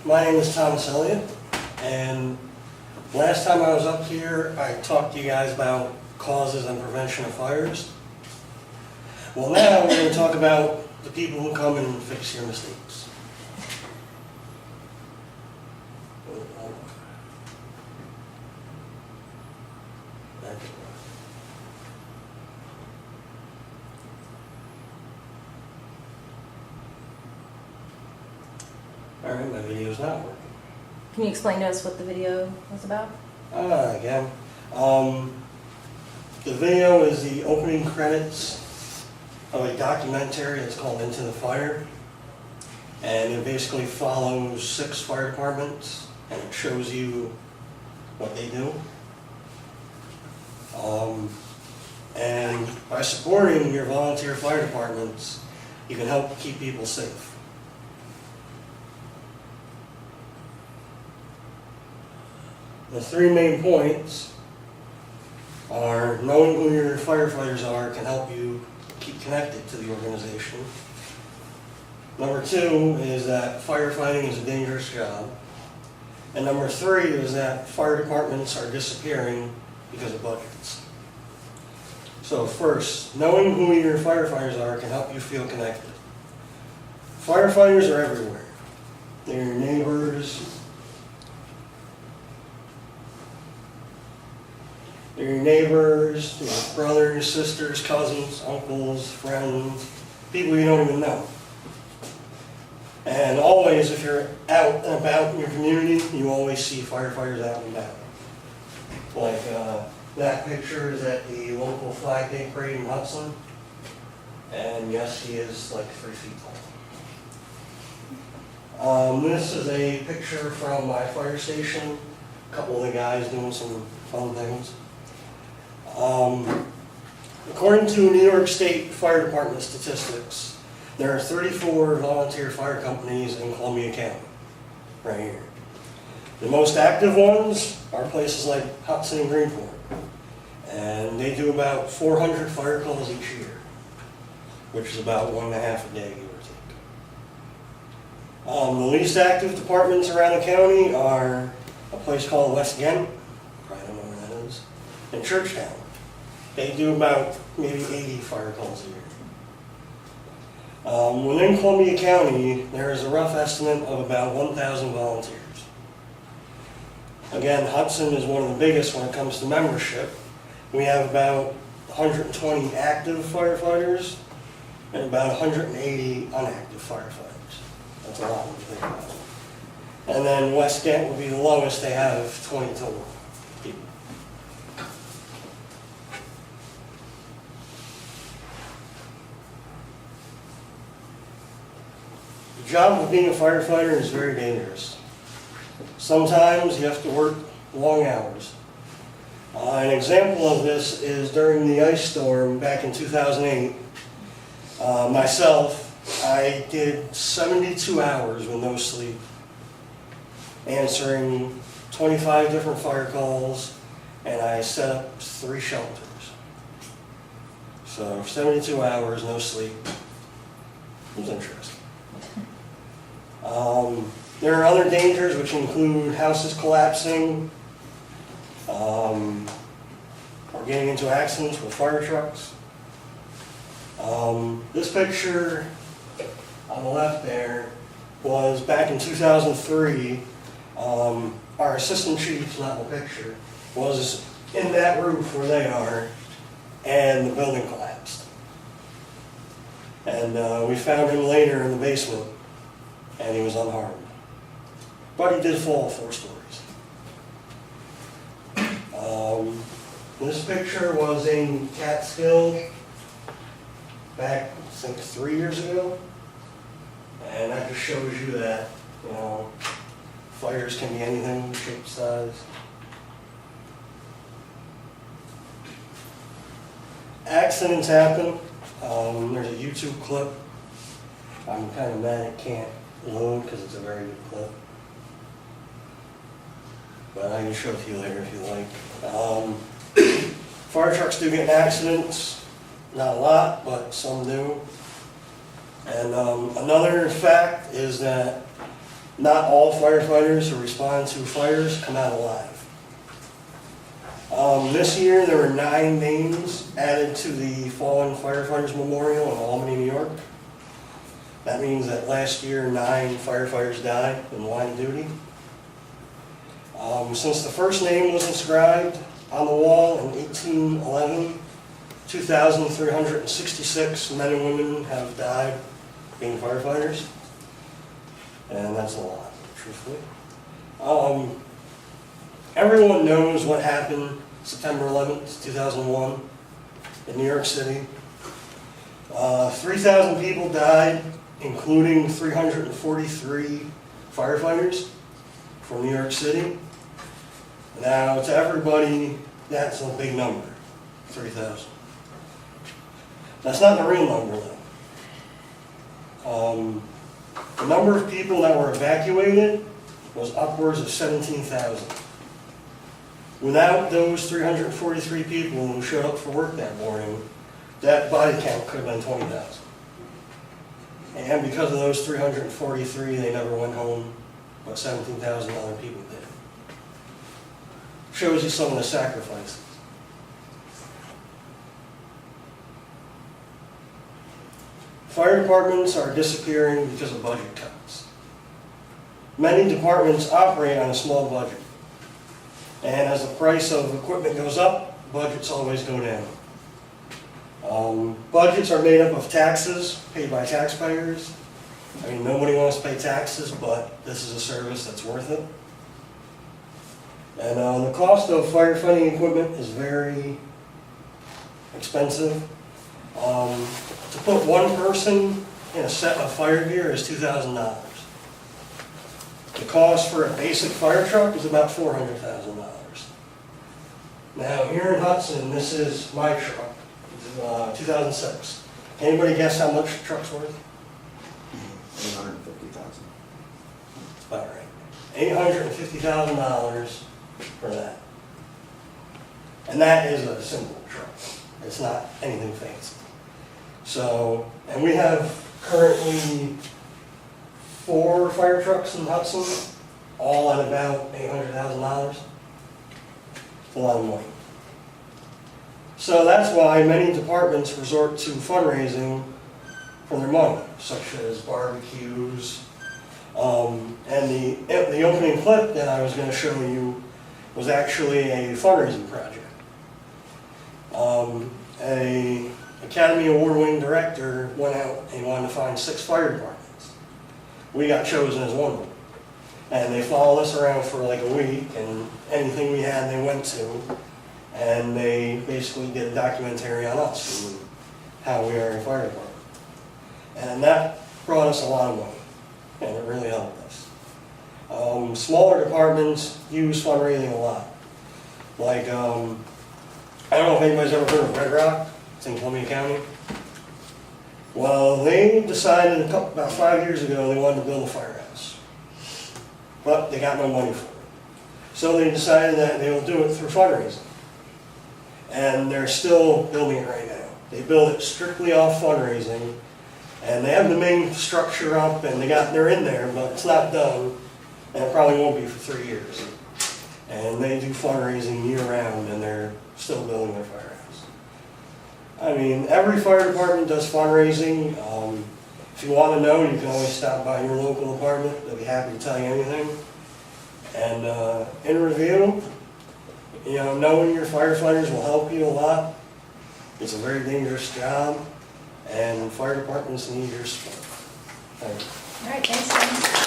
My name is Thomas Elliott, and last time I was up here, I talked to you guys about causes and prevention of fires. Well, now we're going to talk about the people who come and fix your mistakes. Alright, my video's not working. Can you explain to us what the video was about? Again. The video is the opening credits of a documentary that's called Into the Fire. And it basically follows 6 fire departments and it shows you what they do. And by supporting your volunteer fire departments, you can help keep people safe. The 3 main points are knowing who your firefighters are can help you keep connected to the organization. Number 2 is that firefighting is a dangerous job. And number 3 is that fire departments are disappearing because of budgets. So first, knowing who your firefighters are can help you feel connected. Firefighters are everywhere. They're your neighbors. They're your neighbors, your brothers, sisters, cousins, uncles, friends, people you don't even know. And always, if you're out and about in your community, you always see firefighters out and about. Like that picture is at the local Flag Day parade in Hudson. And yes, he is like 3 feet tall. This is a picture from my fire station. A couple of the guys doing some fun things. According to New York State Fire Department statistics, there are 34 volunteer fire companies in Columbia County, right here. The most active ones are places like Hudson and Greenport, and they do about 400 fire calls each year, which is about 1.5 a day, give or take. The least active departments around the county are a place called West Ghent, probably don't know where that is, and Churchtown. They do about maybe 80 fire calls a year. Within Columbia County, there is a rough estimate of about 1,000 volunteers. Again, Hudson is one of the biggest when it comes to membership. We have about 120 active firefighters and about 180 unactive firefighters. That's a lot when you think about it. And then West Ghent would be the lowest. They have 20 total people. The job of being a firefighter is very dangerous. Sometimes you have to work long hours. An example of this is during the ice storm back in 2008. I did 72 hours with no sleep, answering 25 different fire calls, and I set up 3 shelters. So 72 hours, no sleep. It was interesting. There are other dangers which include houses collapsing, or getting into accidents with fire trucks. This picture on the left there was back in 2003. Our assistant chief's not in the picture, was in that roof where they are, and the building collapsed. And we found him later in the basement, and he was unharmed. But he did fall 4 stories. This picture was in Catskill back, I think, 3 years ago. And that just shows you that, you know, fires can be anything, shape, size. Accidents happen. There's a YouTube clip. I'm kind of mad it can't load because it's a very good clip. But I can show it to you later if you like. Fire trucks do get in accidents. Not a lot, but some do. And another fact is that not all firefighters who respond to fires come out alive. This year, there were 9 names added to the Fallen Firefighters Memorial in Albany, New York. That means that last year, 9 firefighters died in the line of duty. Since the first name was inscribed on the wall in 1811, 2,366 men and women have died being firefighters. And that's a lot, truthfully. Everyone knows what happened September 11th, 2001 in New York City. 3,000 people died, including 343 firefighters from New York City. Now, to everybody, that's a big number, 3,000. That's not the real number, though. The number of people that were evacuated was upwards of 17,000. Without those 343 people who showed up for work that morning, that body count could have been 20,000. And because of those 343, they never went home, but 17,000 other people did. Shows you some of the sacrifices. Fire departments are disappearing because of budget cuts. Many departments operate on a small budget. And as the price of equipment goes up, budgets always go down. Budgets are made up of taxes paid by taxpayers. I mean, nobody wants to pay taxes, but this is a service that's worth it. And the cost of firefighting equipment is very expensive. To put one person in a set of fire gear is $2,000. The cost for a basic fire truck is about $400,000. Now, here in Hudson, this is my truck, 2006. Anybody guess how much the truck's worth? $850,000. That's about right. $850,000 for that. And that is a simple truck. It's not anything fancy. So, and we have currently 4 fire trucks in Hudson, all at about $800,000. It's a lot of money. So that's why many departments resort to fundraising for their money, such as barbecues. And the opening clip that I was going to show you was actually a fundraising project. A Academy Award-winning director went out and wanted to find 6 fire departments. We got chosen as one of them. And they followed us around for like a week, and anything we had they went to. And they basically did a documentary on us and how we are a fire department. And that brought us a lot of money, and it really helped us. Smaller departments use fundraising a lot. Like, I don't know if anybody's ever heard of Red Rock. It's in Columbia County. Well, they decided about 5 years ago they wanted to build a firehouse. But they got no money for it. So they decided that they will do it through fundraising. And they're still building it right now. They build it strictly off fundraising. And they have the main structure up, and they're in there, but it's not done. And it probably won't be for 3 years. And they do fundraising year-round, and they're still building their firehouse. I mean, every fire department does fundraising. If you want to know, you can always stop by your local department. They'll be happy to tell you anything. And in review, knowing your firefighters will help you a lot. It's a very dangerous job, and fire departments need your support. Thank you. All right, thanks, James.